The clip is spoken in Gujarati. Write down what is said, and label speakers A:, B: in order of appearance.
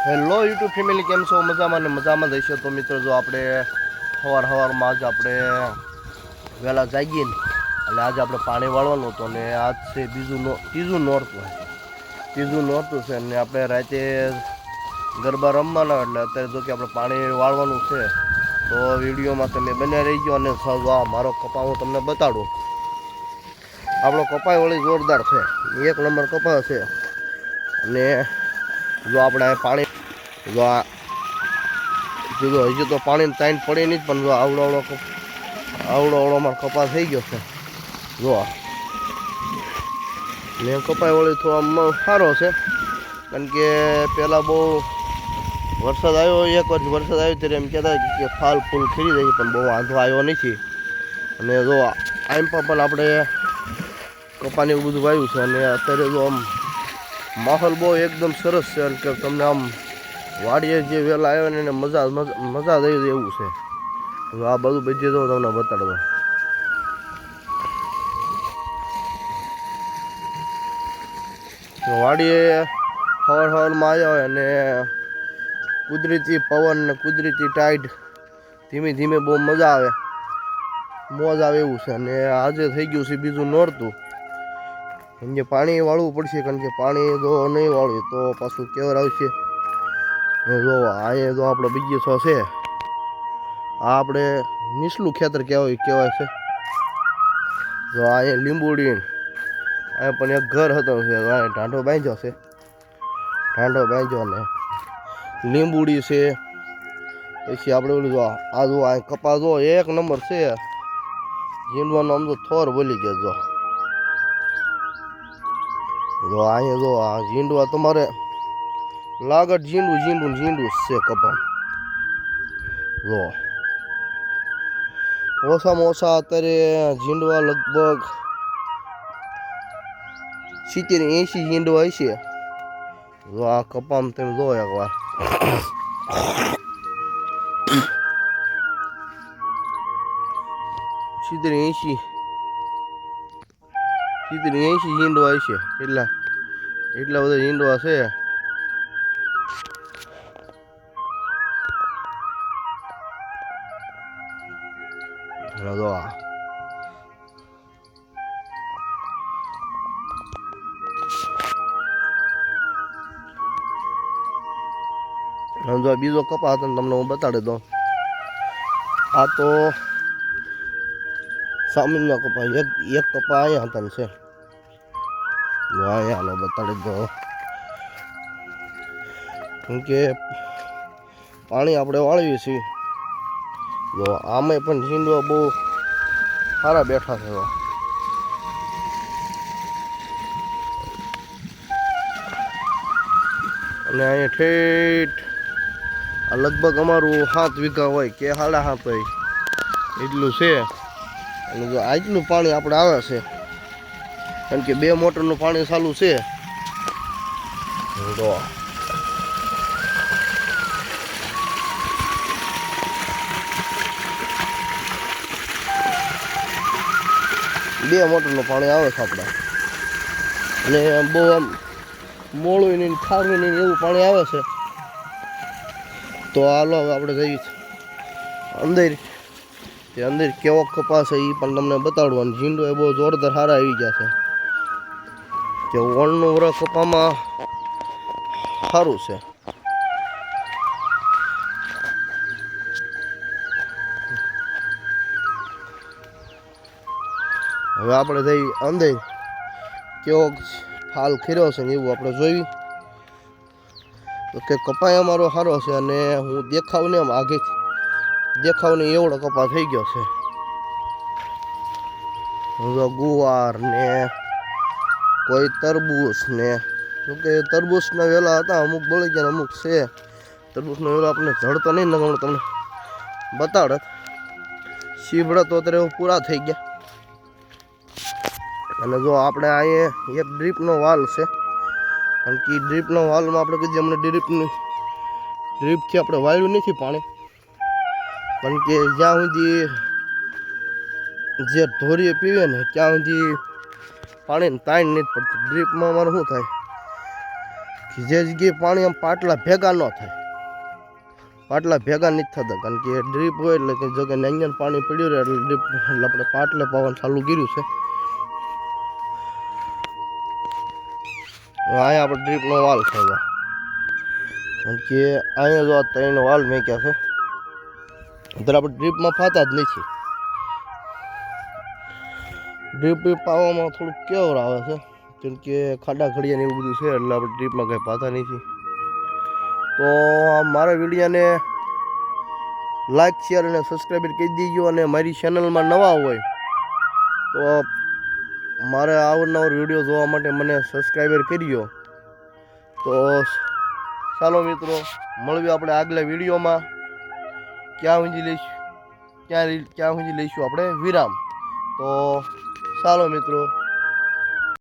A: હેલો યુટ્યુબ ફેમિલી, કેમ છો? મજામાં ને મજામાં જ હશો. તો મિત્રો, જો આપણે સવારમાં જ આપણે વહેલા જાગીએ ને એટલે આજે આપણે પાણી વાળવાનું હતું ને આજ છે ત્રીજું નોરતું છે ને આપણે રાતે ગરબા રમવાના એટલે અત્યારે જો કે આપણે પાણી વાળવાનું છે. તો વિડીયોમાં તમે બન્યા રહી ગયો અને મારો કપા હું તમને બતાડું. આપણો કપાય વળી જોરદાર છે, એક નંબર કપા છે. અને જો આપણે પાણી હજી તો પાણી તાઈન પડી નહીં, પણ જો આવડો મારો કપા થઈ ગયો છે. જો ને કપાય વળી તો આમ સારો છે, કારણ કે પહેલાં બહુ વરસાદ આવ્યો, એક વર્ષ વરસાદ આવ્યો ત્યારે એમ કહેતા કે ફાલ ફૂલ ખીરી જાય, પણ બહુ વાંધો આવ્યો નથી. અને જો આમ પણ આપણે કપાને એવું બધું વાવ્યું છે અને અત્યારે જો આમ માહોલ બહુ એકદમ સરસ છે. અને કે તમને આમ વાડીએ જે વહેલા આવ્યો ને એને મજા દઈ એવું છે. આ બધું બધી તો તમને બતાડો. વાડીએ સવારમાં આવ્યા હોય અને કુદરતી પવન ને કુદરતી ટાઈડ ધીમે ધીમે બહુ મજા આવે, મોજ આવે એવું છે. અને આજે થઈ ગયું છે બીજું નોરતું, કેમ કે પાણી વાળવું પડશે, કારણ કે પાણી જો નહીં વાળવું તો પાછું કેવર આવશે. જો અહીંયા જો આપણો બગીચો છે, આ આપણે નીચલું ખેતર કહેવાય છે. જો અહીંયા લીંબુડી, અહીંયા પણ એક ઘર હતો છે, અહીંયા ઢાંઢો બાંધ્યો છે. ને લીંબુડી છે. પછી આપણે ઓલું જો આ કપા જો એક નંબર છે. ઝીંડવાનો આમ તો થોર બોલી ગયો. જો અહીંયા જો આ ઝીંડવા તમારે લાગત ઝીંડું છે કપા. જો ઓછામાં ઓછા અત્યારે ઝીંડવા લગભગ 70-80 ઝીંડવા હશે. જો આ કપામાં તમે જો એકવાર 70-80 ઝીંડવા હશે. એટલા બધા ઝીંડવા છે. જો બીજો કપા હતો તમને હું બતાડી દઉં. આ તો સામાન્ય કપા, એક કપા અહીંયા હતા છે. જો અહીંયા બતાડી દો, કેમ કે પાણી આપણે વાળીએ છીએ. જો આમાં પણ ઝીંડવા બહુ સારા બેઠા છે. અને અહીંયા ઠેઠ આ લગભગ અમારું 7 વીઘા હોય કે 7.5 હોય એટલું છે. અને જો આજનું પાણી આપણે આવે છે, કારણ કે 2 મોટરનું પાણી ચાલુ છે. તો 2 મોટરનું પાણી આવે છે આપણે. અને બહુ આમ મોળું નહીં, ખારું નહીં, એવું પાણી આવે છે. તો હાલો હવે આપણે જઈએ અંદર કેવો કપાસ છે એ પણ તમને બતાડવાનું. ઝીંડો એ બહુ જોરદાર સારા આવી ગયા છે, કે વણનું વરસ કપામાં સારું છે. હવે આપણે જઈ અંદર કેવો ફાલ ખીર્યો છે ને એવું આપણે જોઈ. તો કે કપાય અમારો સારો છે, અને હું દેખાવ ને આમ આગેથી દેખાવ ને એવડો કપા થઈ ગયો છે. ગુવાર ને કોઈ તરબૂચ ને, જોકે તરબૂચના વેલા હતા, અમુક બળી ગયા, અમુક છે. તરબૂચનો વેલો આપણે જડતો નહીં ને તમને બતાડત. સીભડા તો અત્યારે પૂરા થઈ ગયા. અને જો આપણે અહીંયા એક ડ્રીપનો વાલ છે, કારણ કે ડ્રીપના વાલમાં આપણે કીધું અમને ડ્રીપથી આપણે વાળ્યું નથી પાણી, કારણ કે જ્યાં સુધી જે ધોરીએ પીવે ને ત્યાં સુધી પાણીની તાણ નથી પડતી. ડ્રીપમાં અમારે શું થાય કે જે જગ્યાએ પાણી આમ પાટલા ભેગા ન થાય, પાટલા ભેગા નથી થતા, કારણ કે ડ્રીપ હોય એટલે કે જો કે અહીંયા પાણી પડ્યું રહે એટલે ડ્રીપ એટલે આપણે પાટલે પવન ચાલુ કર્યું છે. અહીંયા આપણે ડ્રીપનો વાલ છે, કારણ કે અહીંયા જો 3 વાલ મેક્યા છે, અત્યારે આપણે ડ્રીપમાં ફાતા જ નથી. ડ્રીપ પાવામાં થોડુંક કેવર આવે છે, કેમ કે ખાડા ખડિયા ને એવું બધું છે, એટલે આપણે ડ્રીપમાં કંઈ પાતા નથી. તો મારા વિડીયોને લાઈક શેર અને સબસ્ક્રાઈબ કરી દેજો, અને મારી ચેનલમાં નવા હોય તો મારે અવારનવાર વિડીયો જોવા માટે મને સબસ્ક્રાઈબર કરજો. તો ચાલો મિત્રો, મળીએ આપણે આગલા વિડીયોમાં. ક્યાં સુધી લઈશું આપણે વિરામ. તો ચાલો મિત્રો.